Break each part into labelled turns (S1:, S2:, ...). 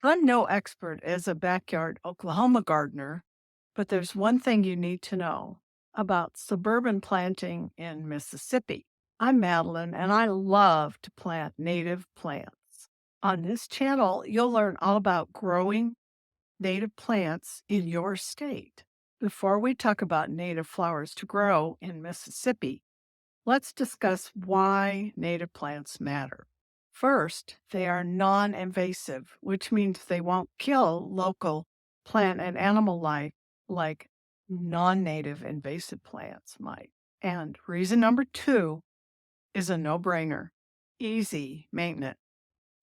S1: I'm no expert as a backyard Oklahoma gardener, but there's one thing you need to know about suburban planting in Mississippi. I'm Madeline, and I love to plant native plants. On this channel, you'll learn all about growing native plants in your state. Before we talk about native flowers to grow in Mississippi, let's discuss why native plants matter. First, they are non invasive, which means they won't kill local plant and animal life like non native invasive plants might. And reason number two is a no brainer: easy maintenance.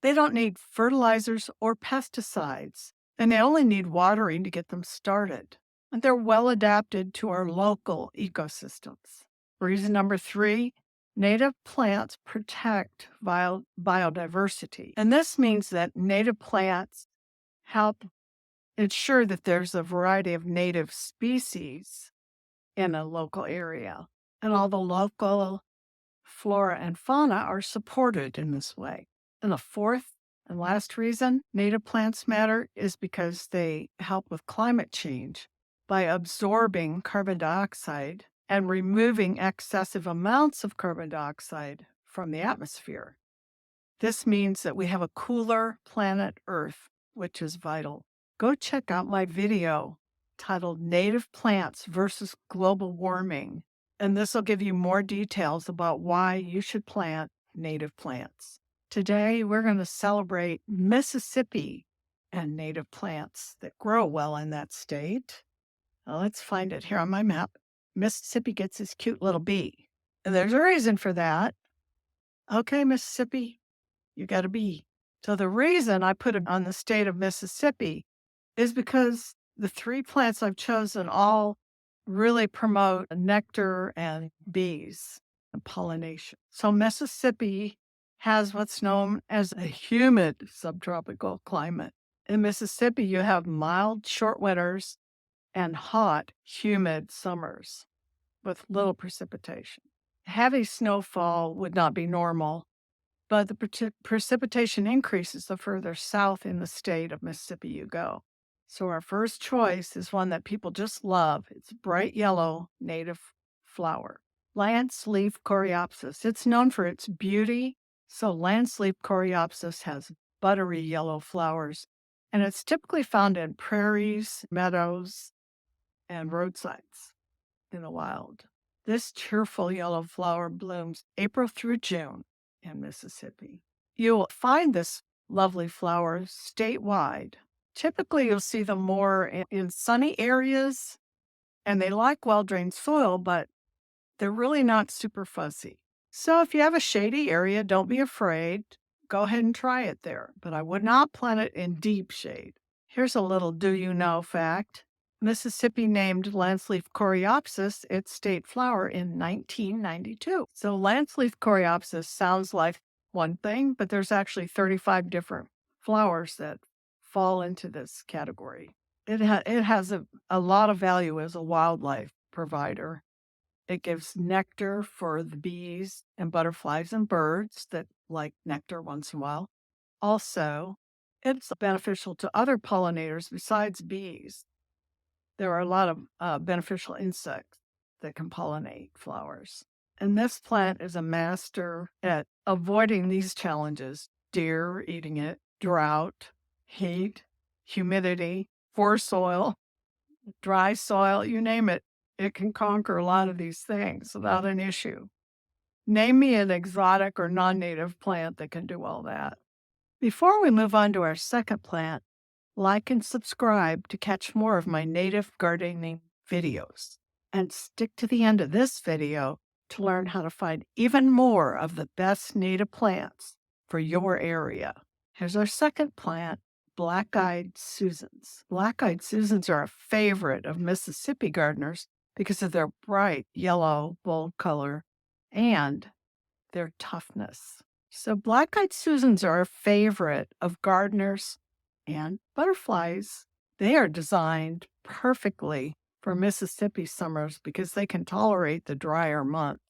S1: They don't need fertilizers or pesticides, and they only need watering to get them started. And they're well adapted to our local ecosystems. Reason number three: native plants protect biodiversity. And this means that native plants help ensure that there's a variety of native species in a local area. And all the local flora and fauna are supported in this way. And the fourth and last reason native plants matter is because they help with climate change by absorbing carbon dioxide and removing excessive amounts of carbon dioxide from the atmosphere. This means that we have a cooler planet Earth, which is vital. Go check out my video titled Native Plants versus Global Warming, and this will give you more details about why you should plant native plants. Today, we're going to celebrate Mississippi and native plants that grow well in that state. Now, let's find it here on my map. Mississippi gets this cute little bee, and there's a reason for that. Okay, Mississippi, you got a bee. So the reason I put it on the state of Mississippi is because the three plants I've chosen all really promote nectar and bees and pollination. So Mississippi has what's known as a humid subtropical climate. In Mississippi, you have mild, short winters and hot, humid summers with little precipitation. Heavy snowfall would not be normal, but the precipitation increases the further south in the state of Mississippi you go. So our first choice is one that people just love. It's bright yellow native flower, lance leaf coreopsis. It's known for its beauty. So lance leaf coreopsis has buttery yellow flowers, and it's typically found in prairies, meadows, and roadsides in the wild. This cheerful yellow flower blooms April through June in Mississippi. You'll find this lovely flower statewide. Typically, you'll see them more in sunny areas, and they like well-drained soil, but they're really not super fuzzy. So if you have a shady area, don't be afraid. Go ahead and try it there, but I would not plant it in deep shade. Here's a little do you know fact. Mississippi named lanceleaf coreopsis its state flower in 1992. So lanceleaf coreopsis sounds like one thing, but there's actually 35 different flowers that fall into this category. It has a lot of value as a wildlife provider. It gives nectar for the bees and butterflies and birds that like nectar once in a while. Also, it's beneficial to other pollinators besides bees. There are a lot of beneficial insects that can pollinate flowers. And this plant is a master at avoiding these challenges: deer eating it, drought, heat, humidity, poor soil, dry soil, you name it. It can conquer a lot of these things without an issue. Name me an exotic or non-native plant that can do all that. Before we move on to our second plant, like and subscribe to catch more of my native gardening videos. And stick to the end of this video to learn how to find even more of the best native plants for your area. Here's our second plant, black-eyed Susans. Black-eyed Susans are a favorite of Mississippi gardeners because of their bright yellow, bold color and their toughness. So black-eyed Susans are a favorite of gardeners and butterflies. They are designed perfectly for Mississippi summers because they can tolerate the drier months.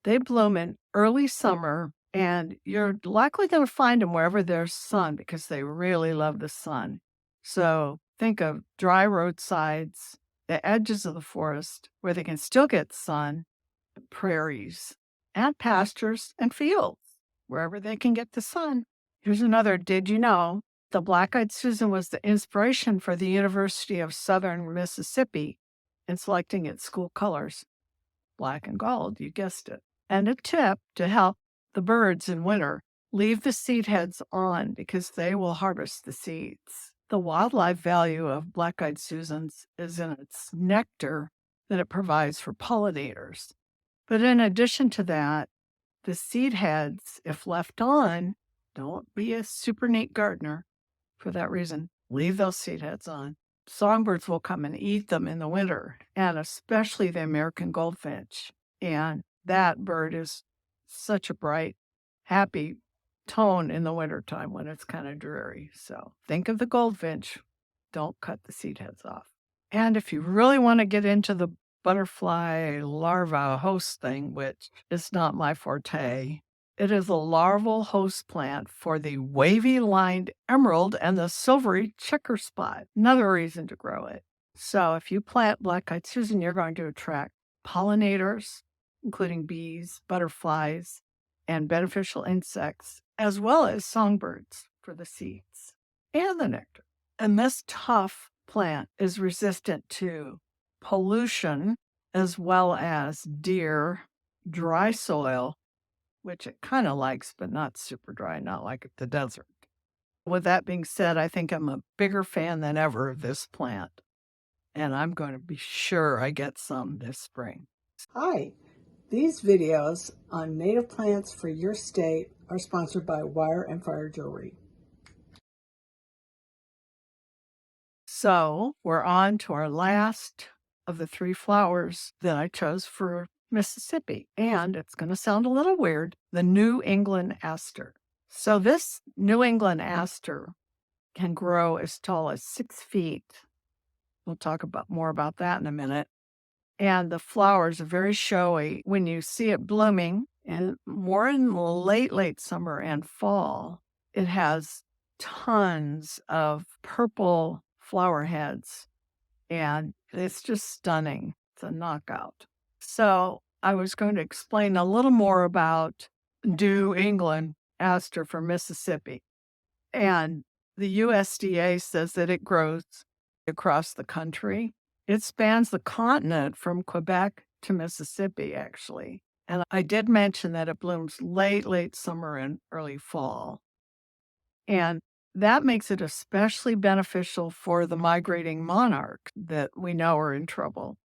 S1: They bloom in early summer And you're likely going to find them wherever there's sun because they really love the sun. So think of dry roadsides, the edges of the forest where they can still get sun, prairies, and pastures and fields wherever they can get the sun. Here's another did you know? The black-eyed Susan was the inspiration for the University of Southern Mississippi in selecting its school colors, black and gold, you guessed it. And a tip to help the birds in winter, leave the seed heads on because they will harvest the seeds. The wildlife value of black-eyed Susans is in its nectar that it provides for pollinators. But in addition to that, the seed heads, if left on, don't be a super neat gardener for that reason. Leave those seed heads on. Songbirds will come and eat them in the winter, and especially the American goldfinch. And that bird is such a bright, happy tone in the wintertime when it's kind of dreary. So think of the goldfinch. Don't cut the seed heads off. And if you really want to get into the butterfly larva host thing, which is not my forte, it is a larval host plant for the wavy-lined emerald and the silvery checker spot. Another reason to grow it. So if you plant black-eyed Susan, you're going to attract pollinators, including bees, butterflies, and beneficial insects, as well as songbirds for the seeds and the nectar. And this tough plant is resistant to pollution as well as deer, dry soil, which it kind of likes, but not super dry, not like the desert. With that being said, I think I'm a bigger fan than ever of this plant, and I'm going to be sure I get some this spring.
S2: Hi, these videos on native plants for your state are sponsored by Wire and Fire Jewelry.
S1: So we're on to our last of the 3 flowers that I chose for Mississippi. And it's going to sound a little weird, the New England aster. So this New England aster can grow as tall as 6 feet. We'll talk about more about that in a minute. And the flowers are very showy when you see it blooming, and more in late summer and fall. It has tons of purple flower heads, and it's just stunning. It's a knockout. So I was going to explain a little more about New England aster for Mississippi. And the USDA says that it grows across the country. It spans the continent from Quebec to Mississippi, actually. And I did mention that it blooms late summer and early fall. And that makes it especially beneficial for the migrating monarchs that we know are in trouble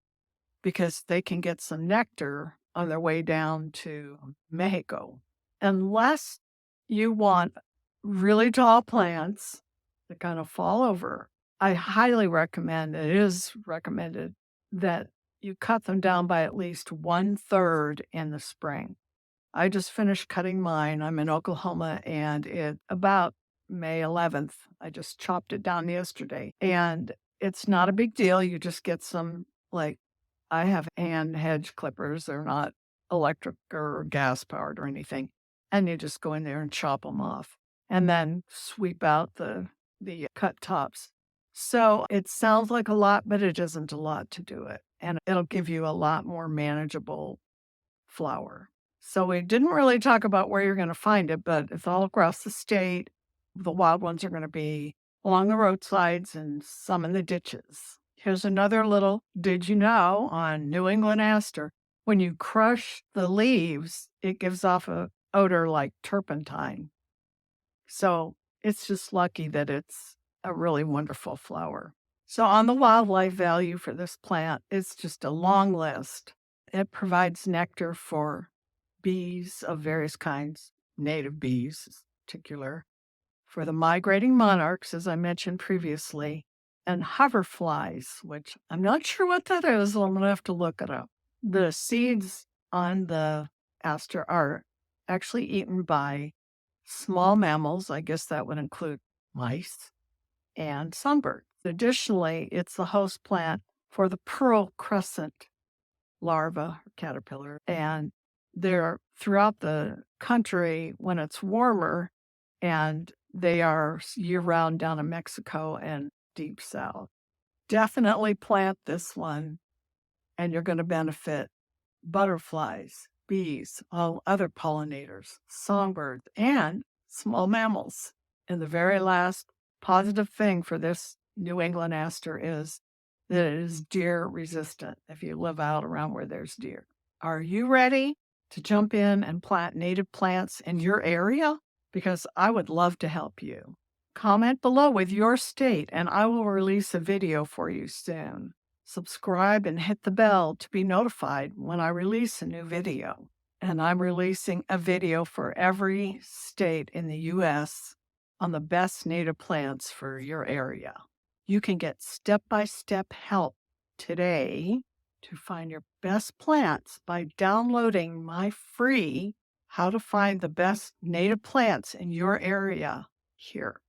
S1: because they can get some nectar on their way down to Mexico. Unless you want really tall plants that kind of fall over, I highly recommend, it is recommended, that you cut them down by at least 1/3 in the spring. I just finished cutting mine. I'm in Oklahoma, and it about May 11th. I just chopped it down yesterday, and it's not a big deal. You just get some, like, I have hand hedge clippers. They're not electric or gas powered or anything. And you just go in there and chop them off and then sweep out the cut tops. So it sounds like a lot, but it isn't a lot to do it. And it'll give you a lot more manageable flower. So we didn't really talk about where you're going to find it, but it's all across the state. The wild ones are going to be along the roadsides and some in the ditches. Here's another little did you know on New England aster. When you crush the leaves, it gives off a odor like turpentine. So it's just lucky that it's a really wonderful flower. So on the wildlife value for this plant, it's just a long list. It provides nectar for bees of various kinds, native bees in particular, for the migrating monarchs, as I mentioned previously, and hoverflies, which I'm not sure what that is. I'm going to have to look it up. The seeds on the aster are actually eaten by small mammals. I guess that would include mice and sunbirds. Additionally, it's the host plant for the pearl crescent larva or caterpillar, and They're throughout the country when it's warmer, and they are year-round down in Mexico and deep south. Definitely plant this one, and you're gonna benefit butterflies, bees, all other pollinators, songbirds, and small mammals. And the very last positive thing for this New England aster is that it is deer resistant if you live out around where there's deer. Are you ready to jump in and plant native plants in your area? Because I would love to help you. Comment below with your state, and I will release a video for you soon. Subscribe and hit the bell to be notified when I release a new video. And I'm releasing a video for every state in the US on the best native plants for your area. You can get step-by-step help today to find your best plants by downloading my free How to Find the Best Native Plants in Your Area here.